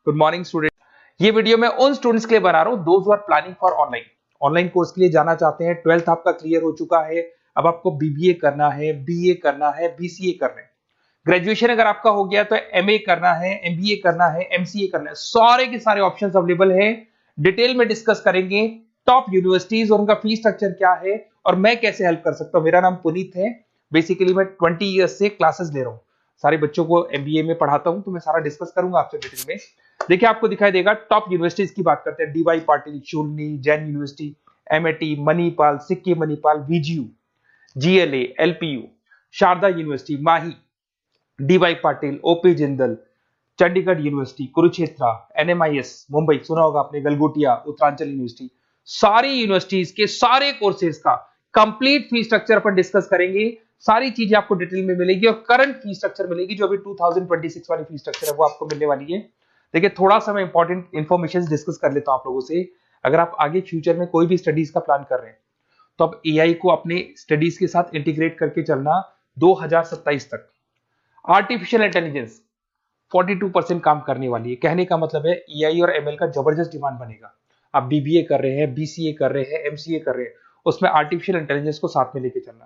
Good morning student. ये video मैं उन स्टूडेंट्स के लिए बना रहा हूं those who are planning for online course के लिए जाना चाहते हैं। 12th आपका क्लियर हो चुका है, अब आपको बीबीए करना है, बीए करना है, बीसीए करना है। ग्रेजुएशन अगर आपका हो गया तो एमए करना है, एमबीए करना है, एमसीए करना है। सारे के सारे ऑप्शंस अवेलेबल है। डिटेल में डिस्कस करेंगे टॉप यूनिवर्सिटीज और उनका फीस स्ट्रक्चर क्या है और मैं कैसे हेल्प कर सकता हूं। मेरा नाम पुनीत है। बेसिकली मैं 20 ईयर्स से क्लासेस ले रहा हूं, सारे बच्चों को एमबीए में पढ़ाता हूं, तो मैं सारा डिस्कस करूंगा आपसे डिटेल में। देखिए आपको दिखाई देगा टॉप यूनिवर्सिटीज की बात करते हैं। DY Patil, Shoolini, Jain university, MIT, Manipal, Sikkim Manipal, VGU, GLA, LPU, Sharda university, Mahi, DY Patil, OP Jindal, Chandigarh university, Kurukshetra, NMIS Mumbai, सुना होगा आपने, गलगोटिया, उत्तरांचल यूनिवर्सिटी। सारी यूनिवर्सिटीज के सारे कोर्सेज का कंप्लीट फी स्ट्रक्चर पर डिस्कस करेंगे। सारी चीजें आपको डिटेल में मिलेगी और करंट फी स्ट्रक्चर मिलेगी, जो अभी 2026 वाली फी स्ट्रक्चर है वो आपको मिलने वाली है। देखिए थोड़ा सा मैं इंपॉर्टेंट इन्फॉर्मेशन डिस्कस कर लेता हूं आप लोगों से। अगर आप आगे फ्यूचर में कोई भी स्टडीज का प्लान कर रहे हैं तो आप एआई को अपने स्टडीज के साथ इंटीग्रेट करके चलना। 2027 तक आर्टिफिशियल इंटेलिजेंस 42% काम करने वाली है। कहने का मतलब है एआई और एमएल का जबरदस्त डिमांड बनेगा। आप बीबीए कर रहे हैं, बीसीए कर रहे हैं, एमसीए कर रहे हैं, उसमें आर्टिफिशियल इंटेलिजेंस को साथ में लेके चलना।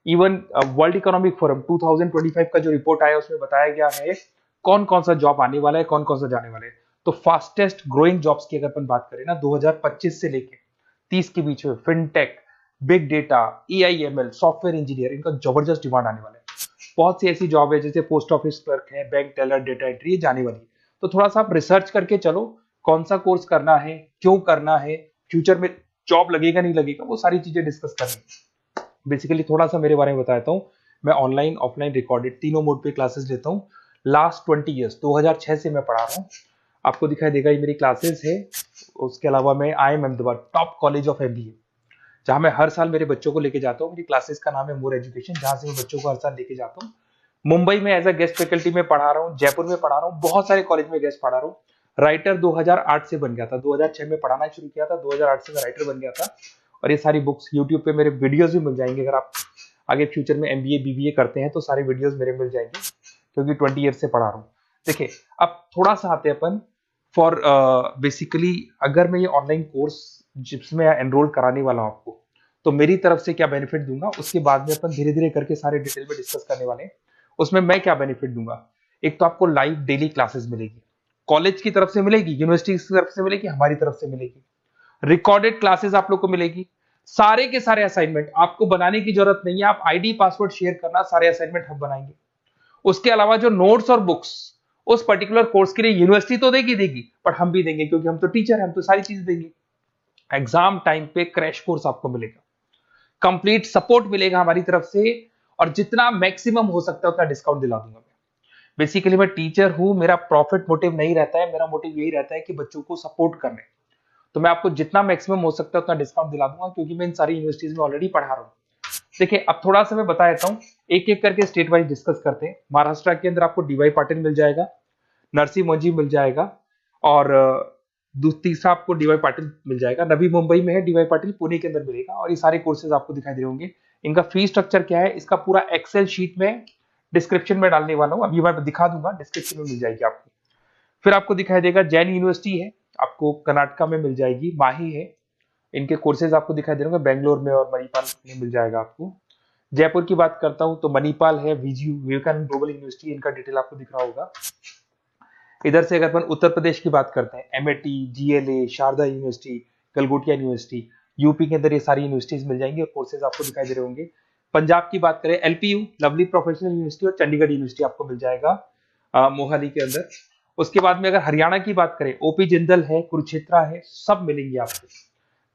इवन वर्ल्ड इकोनॉमिक फोरम 2025 का जो रिपोर्ट आया उसमें बताया गया है कौन कौन सा जॉब आने वाला है, कौन कौन सा जाने वाला है। तो फास्टेस्ट ग्रोइंग जॉब्स की अगर अपन बात करें ना, 2025 से लेके 30 के बीच में fintech, big data, AIML, software engineer, इनका जबरदस्त डिमांड आने वाला है। बहुत सी ऐसी जॉब है जैसे पोस्ट ऑफिस क्लर्क है, बैंक टेलर, डेटा एंट्री, जाने वाली है। तो थोड़ा सा आप रिसर्च करके चलो कौन सा कोर्स करना है, क्यों करना है, फ्यूचर में जॉब लगेगा नहीं लगेगा, वो सारी चीजें डिस्कस करनी। बेसिकली थोड़ा सा मेरे बारे में बताता हूँ। मैं ऑनलाइन ऑफलाइन रिकॉर्डेड तीनों मोड पे क्लासेस लेता हूँ। लास्ट 20 ईयर्स 2006 से मैं पढ़ा रहा हूँ। आपको दिखाई देगा ये मेरी क्लासेस है। उसके अलावा मैं IIM Ahmedabad top college of MBA, जहां मैं हर साल मेरे बच्चों को लेके जाता हूँ। मेरी क्लासेस का नाम है मोर एजुकेशन, जहां से मैं बच्चों को हर साल लेके जाता हूँ। मुंबई में एज अ गेस्ट फैकल्टी में पढ़ा रहा हूँ, जयपुर में पढ़ा रहा हूँ, बहुत सारे कॉलेज में गेस्ट पढ़ा रहा हूँ। राइटर 2008 से बन गया था, 2006 में पढ़ाना शुरू किया था, 2008 से मैं राइटर बन गया था। और ये सारी बुक्स यूट्यूब पे मेरे वीडियोस भी मिल जाएंगे। अगर आप आगे फ्यूचर में एमबीए बीबीए करते हैं तो सारे वीडियोस मेरे मिल जाएंगे, क्योंकि 20 ईयर से पढ़ा रहा हूँ। देखिए अब थोड़ा सा आते हैं अपन फॉर बेसिकली अगर मैं ये ऑनलाइन कोर्स जिसमें एनरोल कराने वाला हूँ आपको, तो मेरी तरफ से क्या बेनिफिट दूंगा उसके बाद में अपन धीरे धीरे करके सारे डिटेल में डिस्कस करने वाले हैं। उसमें मैं क्या बेनिफिट दूंगा, एक तो आपको लाइव डेली क्लासेस मिलेगी, कॉलेज की तरफ से मिलेगी, यूनिवर्सिटी की तरफ से मिलेगी, हमारी तरफ से मिलेगी। रिकॉर्डेड क्लासेस आप लोग को मिलेगी। सारे के सारे असाइनमेंट आपको बनाने की जरूरत नहीं है, आप आईडी पासवर्ड शेयर करना, सारे असाइनमेंट हम बनाएंगे। उसके अलावा जो नोट्स और बुक्स उस पर्टिकुलर कोर्स के लिए यूनिवर्सिटी तो देगी, पर हम भी देंगे, क्योंकि हम तो टीचर हैं, हम तो सारी चीज देंगे। एग्जाम टाइम पे क्रैश कोर्स आपको मिलेगा, कंप्लीट सपोर्ट मिलेगा हमारी तरफ से, और जितना मैक्सिमम हो सकता है उतना डिस्काउंट दिला दूंगा मैं। बेसिकली मैं टीचर हूं, मेरा प्रॉफिट मोटिव नहीं रहता है, मेरा मोटिव यही रहता है कि बच्चों को सपोर्ट करने। तो मैं आपको जितना मैक्सिमम हो सकता है उतना डिस्काउंट दिला दूंगा, क्योंकि मैं इन सारी यूनिवर्सिटीज में ऑलरेडी पढ़ा रहा हूँ। देखिए अब थोड़ा सा मैं बता देता हूँ, एक एक करके स्टेट वाइज डिस्कस करते हैं। महाराष्ट्र के अंदर आपको डीवाई पाटिल मिल जाएगा, नरसी मोंजी मिल जाएगा, और तीसरा आपको डीवाई पाटिल मिल जाएगा। नवी मुंबई में है डीवाई पाटिल, पुणे के अंदर मिलेगा। और ये सारे कोर्सेज आपको दिखाई दे रहे होंगे। इनका फी स्ट्रक्चर क्या है, इसका पूरा एक्सेल शीट में डिस्क्रिप्शन में डालने वाला हूँ, अभी मैं दिखा दूंगा, डिस्क्रिप्शन में मिल जाएगी आपको। फिर आपको दिखाई देगा जैन यूनिवर्सिटी है, आपको कर्नाटका में मिल जाएगी, माही है, इनके कोर्सेज आपको दिखाई दे रहे होंगे, बेंगलोर में और मणिपाल में मिल जाएगा आपको। जयपुर की बात करता हूं तो मणिपाल है, वीजीयू, विवेकानंद ग्लोबल यूनिवर्सिटी, इनका डिटेल आपको दिख रहा होगा। इधर से अगर अपन उत्तर प्रदेश की बात करते हैं, MIT, GLA, Sharda university, Galgotia university, UP के अंदर ये सारी यूनिवर्सिटीज मिल जाएंगी और कोर्सेज आपको दिखाई दे रहे होंगे। पंजाब की बात करें, एलपीयू, लवली प्रोफेशनल यूनिवर्सिटी, और चंडीगढ़ यूनिवर्सिटी आपको मिल जाएगा मोहाली के अंदर। उसके बाद में अगर हरियाणा की बात करें, ओपी जिंदल है, कुरुक्षेत्र है, सब मिलेंगे आपको।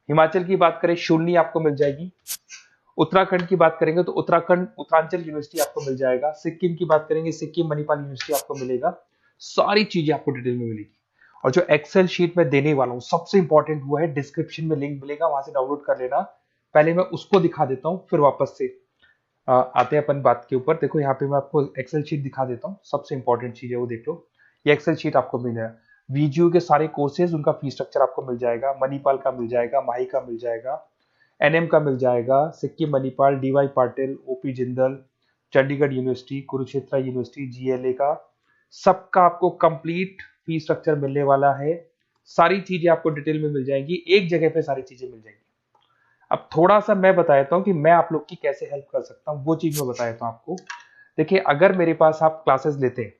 हिमाचल की बात करें, शूलनी आपको मिल जाएगी। उत्तराखंड की बात करेंगे तो उत्तराखंड उत्तरांचल यूनिवर्सिटी आपको मिल जाएगा। सिक्किम की बात करेंगे, सिक्किम मणिपाल यूनिवर्सिटी आपको मिलेगा। सारी चीजें आपको डिटेल में मिलेगी। और जो एक्सेल शीट में देने वाला हूँ सबसे इंपॉर्टेंट वो है, डिस्क्रिप्शन में लिंक मिलेगा, वहां से डाउनलोड कर लेना। पहले मैं उसको दिखा देता हूँ, फिर वापस से आते हैं अपन बात के ऊपर। देखो यहाँ पे मैं आपको एक्सेल शीट दिखा देता हूँ, सबसे इंपॉर्टेंट चीज है वो देख लो। ये एक्सेल शीट आपको मिल जाएगा। वीजीयू के सारे कोर्सेज, उनका फी स्ट्रक्चर आपको मिल जाएगा, मणिपाल का मिल जाएगा, माही का मिल जाएगा, एनएम का मिल जाएगा, Sikkim Manipal, DY Patil, OP Jindal, Chandigarh university, Kurukshetra university, GLA का, सबका आपको कंप्लीट फी स्ट्रक्चर मिलने वाला है, सारी चीजें आपको डिटेल में मिल जाएंगी, एक जगह पे सारी चीजें मिल जाएंगी। अब थोड़ा सा मैं बता देता हूँ कि मैं आप लोग की कैसे हेल्प कर सकता हूँ, वो चीज मैं बता देता हूँ आपको। देखिए, अगर मेरे पास आप क्लासेस लेते हैं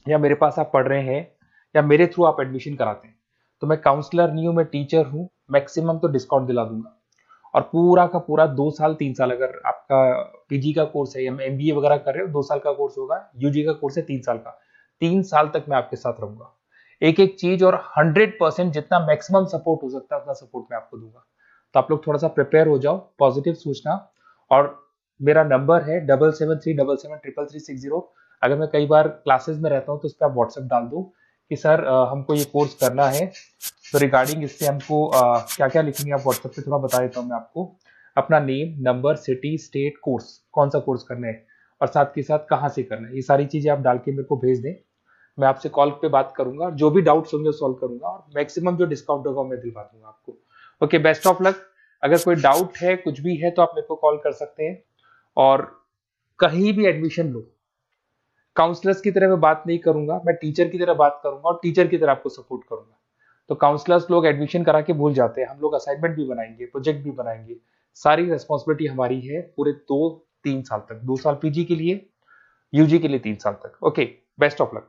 या मेरे पास आप पढ़ रहे हैं या मेरे थ्रू आप एडमिशन कराते हैं, तो मैं काउंसलर नहीं हूँ, मैं टीचर हूँ, मैक्सिमम तो डिस्काउंट दिला दूंगा। और पूरा का पूरा 2 साल 3 साल, अगर आपका पीजी का कोर्स है या एमबीए वगैरह कर रहे हो, 2 साल का कोर्स होगा, यूजी का कोर्स है 3 साल का, 3 साल तक मैं आपके साथ रहूंगा। एक एक चीज और 100% जितना मैक्सिमम सपोर्ट हो सकता है उतना सपोर्ट मैं आपको दूंगा। तो आप लोग थोड़ा सा प्रिपेयर हो जाओ, पॉजिटिव सोचना। और मेरा नंबर है 7737733360। अगर मैं कई बार क्लासेस में रहता हूँ तो उस पर आप व्हाट्सएप डाल दो कि सर हमको ये कोर्स करना है, तो रिगार्डिंग इससे हमको क्या क्या लिखेंगे आप व्हाट्सएप पे थोड़ा बता देता हूँ मैं आपको। अपना name, number, city, state, course, कौन सा कोर्स करना है और साथ के साथ कहाँ से करना है, ये सारी चीजें आप डाल के मेरे को भेज दें। मैं आपसे कॉल पे बात करूंगा और जो भी डाउट्स होंगे सॉल्व करूंगा, और मैक्सिमम जो डिस्काउंट होगा मैं दिलवा दूंगा आपको। Okay, best of luck. अगर कोई डाउट है, कुछ भी है, तो आप मेरे को कॉल कर सकते हैं। और कहीं भी एडमिशन लो, काउंसलर्स की तरह मैं बात नहीं करूंगा, मैं टीचर की तरह बात करूंगा और टीचर की तरह आपको सपोर्ट करूंगा। तो काउंसलर्स लोग एडमिशन करा के भूल जाते हैं, हम लोग असाइनमेंट भी बनाएंगे, प्रोजेक्ट भी बनाएंगे। सारी रेस्पॉन्सिबिलिटी हमारी है पूरे 2-3 साल तक, 2 साल पीजी के लिए, यूजी के लिए 3 साल तक। Okay, best of luck.